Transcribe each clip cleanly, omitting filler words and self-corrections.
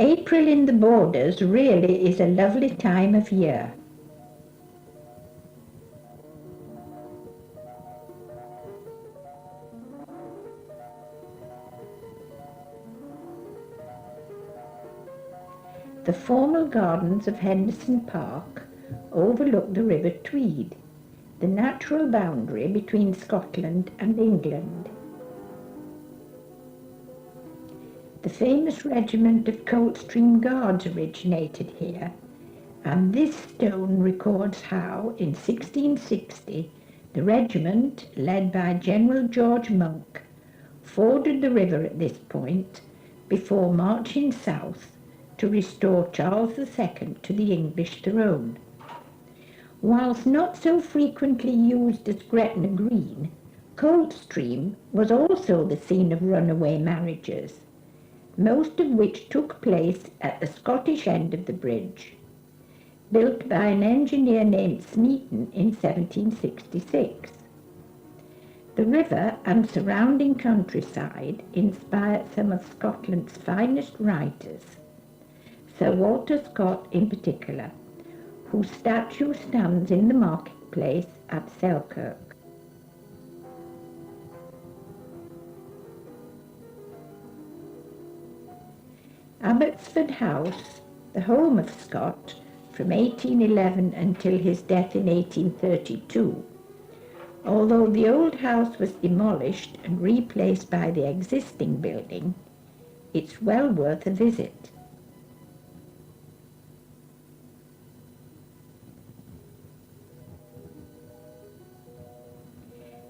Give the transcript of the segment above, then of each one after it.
April in the Borders really is a lovely time of year. The formal gardens of Henderson Park overlook the River Tweed, the natural boundary between Scotland and England. The famous regiment of Coldstream Guards originated here, and this stone records how, in 1660, the regiment, led by General George Monk, forded the river at this point before marching south to restore Charles II to the English throne. Whilst not so frequently used as Gretna Green, Coldstream was also the scene of runaway marriages, most of which took place at the Scottish end of the bridge, built by an engineer named Smeaton in 1766. The river and surrounding countryside inspired some of Scotland's finest writers, Sir Walter Scott in particular, whose statue stands in the marketplace at Selkirk. Abbotsford House, the home of Scott from 1811 until his death in 1832, although the old house was demolished and replaced by the existing building, it's well worth a visit.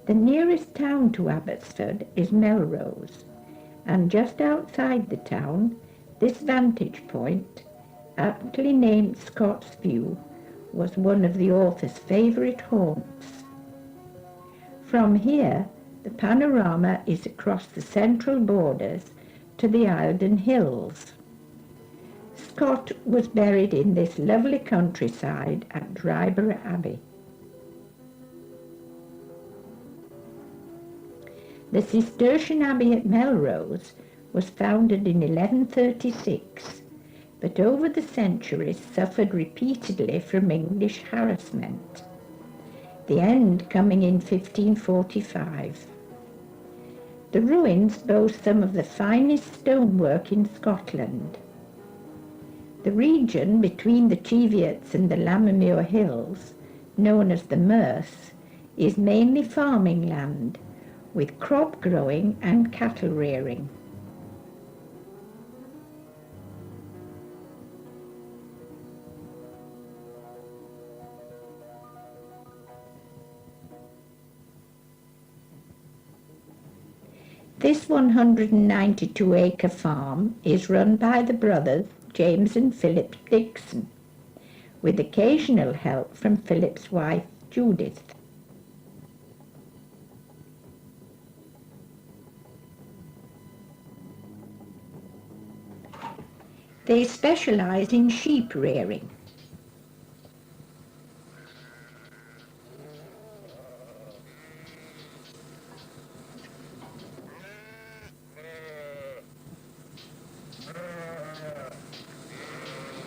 The nearest town to Abbotsford is Melrose, and just outside the town, this vantage point, aptly named Scott's View, was one of the author's favourite haunts. From here, the panorama is across the central borders to the Eildon Hills. Scott was buried in this lovely countryside at Dryborough Abbey. The Cistercian Abbey at Melrose was founded in 1136, but over the centuries suffered repeatedly from English harassment, the end coming in 1545. The ruins boast some of the finest stonework in Scotland. The region between the Cheviots and the Lammermuir Hills, known as the Merse, is mainly farming land, with crop growing and cattle rearing. This 192-acre farm is run by the brothers James and Philip Dixon, with occasional help from Philip's wife Judith. They specialise in sheep rearing.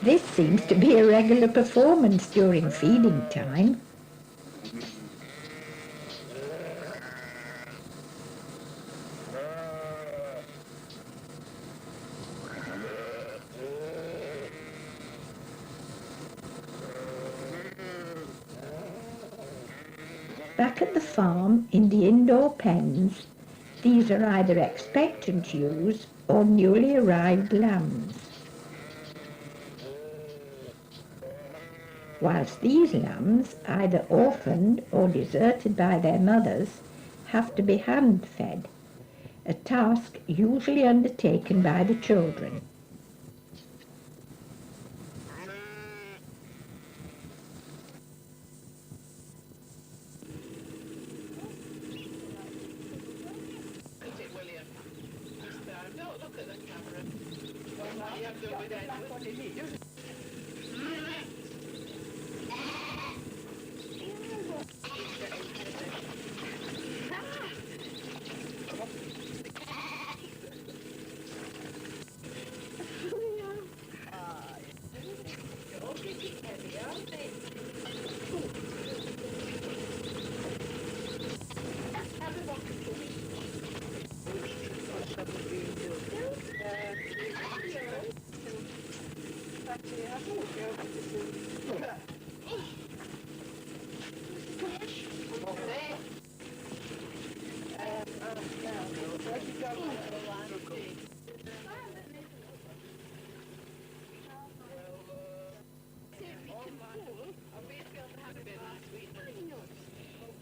This seems to be a regular performance during feeding time. Back at the farm, in the indoor pens, these are either expectant ewes or newly arrived lambs. Whilst these lambs, either orphaned or deserted by their mothers, have to be hand-fed, a task usually undertaken by the children.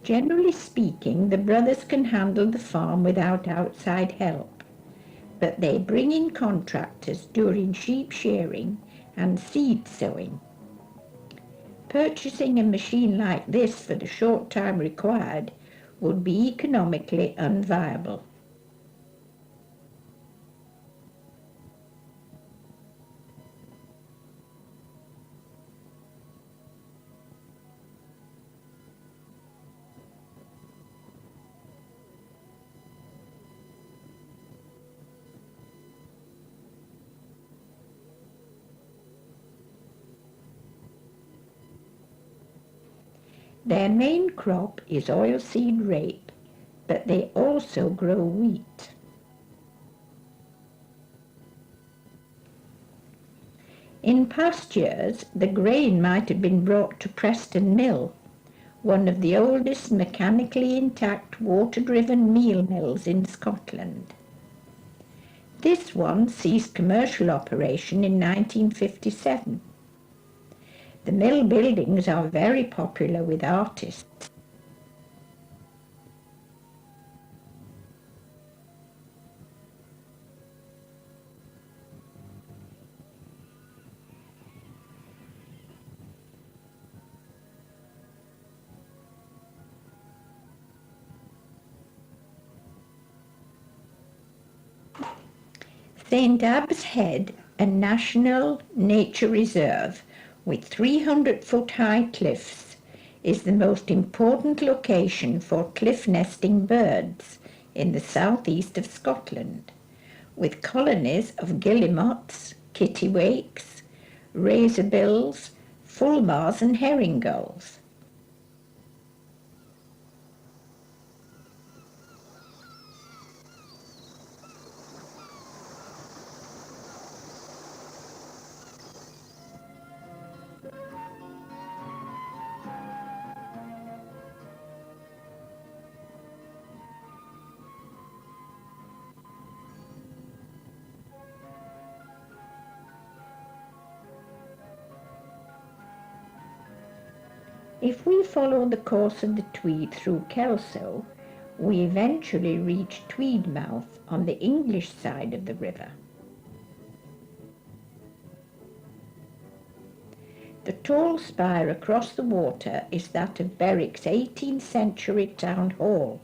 Generally speaking, the brothers can handle the farm without outside help, but they bring in contractors during sheep shearing and seed sowing. Purchasing a machine like this for the short time required would be economically unviable. Their main crop is oilseed rape, but they also grow wheat. In past years, the grain might have been brought to Preston Mill, one of the oldest mechanically intact water-driven meal mills in Scotland. This one ceased commercial operation in 1957. The mill buildings are very popular with artists. St. Abb's Head, a national nature reserve with 300-foot-high cliffs, is the most important location for cliff-nesting birds in the southeast of Scotland, with colonies of guillemots, kittiwakes, razorbills, fulmars and herring gulls. If we follow the course of the Tweed through Kelso, we eventually reach Tweedmouth on the English side of the river. The tall spire across the water is that of Berwick's 18th century town hall.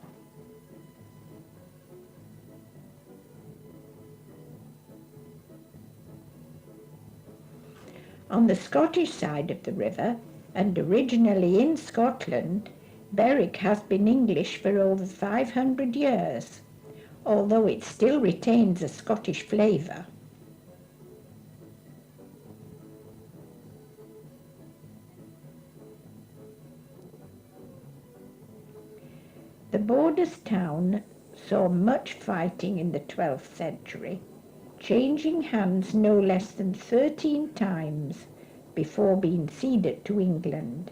On the Scottish side of the river, and originally in Scotland, Berwick has been English for over 500 years, although it still retains a Scottish flavour. The borders town saw much fighting in the 12th century, changing hands no less than 13 times before being ceded to England.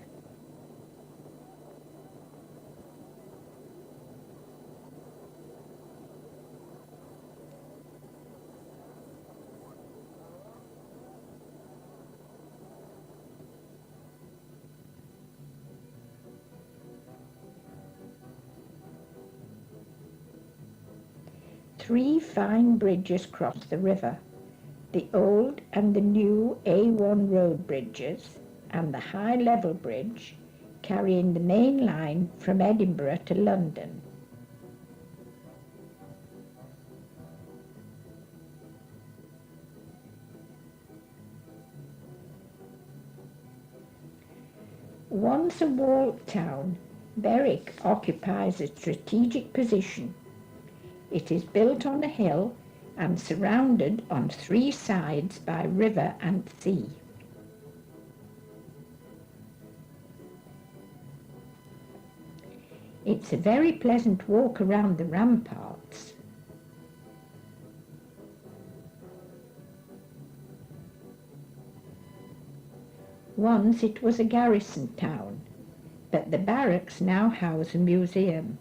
Three fine bridges cross the river, the old and the new A1 road bridges, and the high level bridge carrying the main line from Edinburgh to London. Once a walled town, Berwick occupies a strategic position. It is built on a hill and surrounded on three sides by river and sea. It's a very pleasant walk around the ramparts. Once it was a garrison town, but the barracks now house a museum.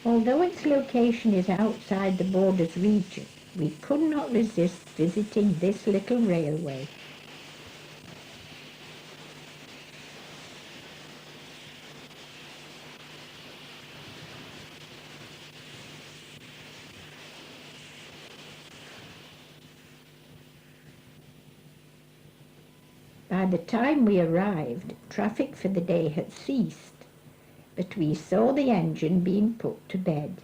Although its location is outside the Borders region, we could not resist visiting this little railway. By the time we arrived, traffic for the day had ceased, but we saw the engine being put to bed.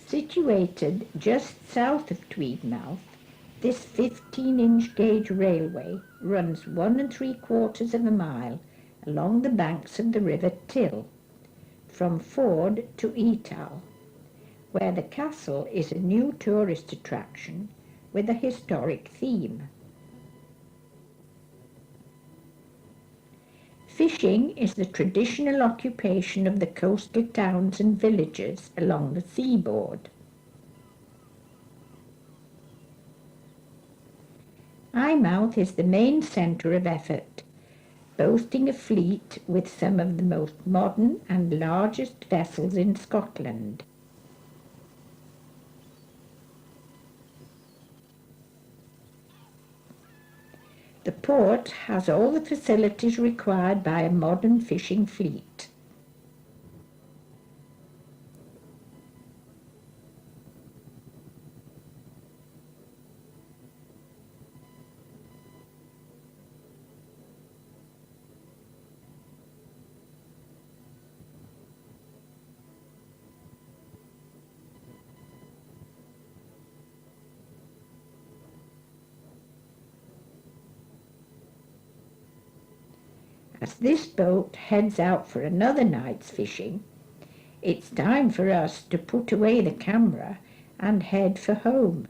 Situated just south of Tweedmouth, this 15-inch gauge railway runs 1 3/4 of a mile along the banks of the River Till, from Ford to Etal, where the castle is a new tourist attraction with a historic theme. Fishing is the traditional occupation of the coastal towns and villages along the seaboard. Eyemouth is the main centre of effort, boasting a fleet with some of the most modern and largest vessels in Scotland. The port has all the facilities required by a modern fishing fleet. As this boat heads out for another night's fishing, it's time for us to put away the camera and head for home.